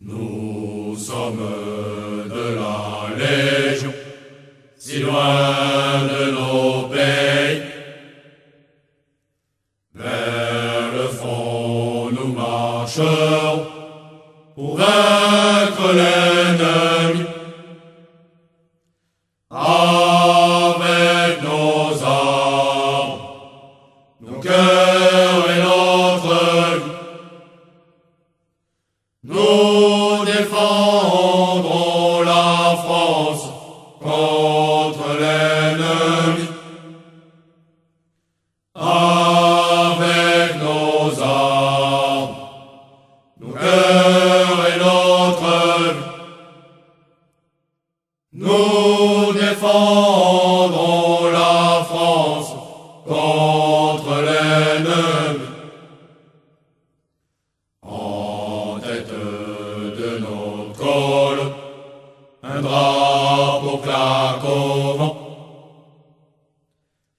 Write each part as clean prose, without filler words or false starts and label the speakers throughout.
Speaker 1: Nous sommes de la Légion, si loin de nos pays. Vers le front nous marcherons pour vaincre l'ennemi. Avec nos armes, nos cœurs et notre vie, nous défendrons la France contre l'ennemi. Avec nos armes, nos cœurs et notre vie, nous défendrons la France contre l'ennemi. En tête de notre colonne, un drapeau claque au vent.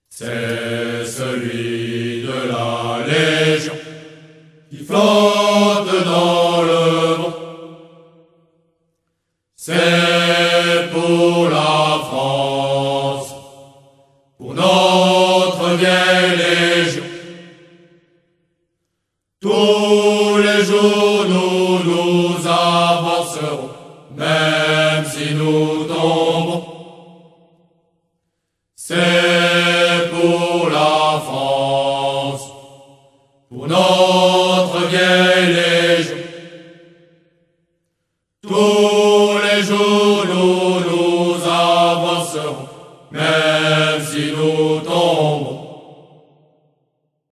Speaker 1: C'est celui de la Légion qui flotte dans le vent. C'est pour la France, pour notre vieille Légion. Tous les jours nous avancerons, même si nous tombons. C'est pour la France, pour notre vieille Légion. Tous les jours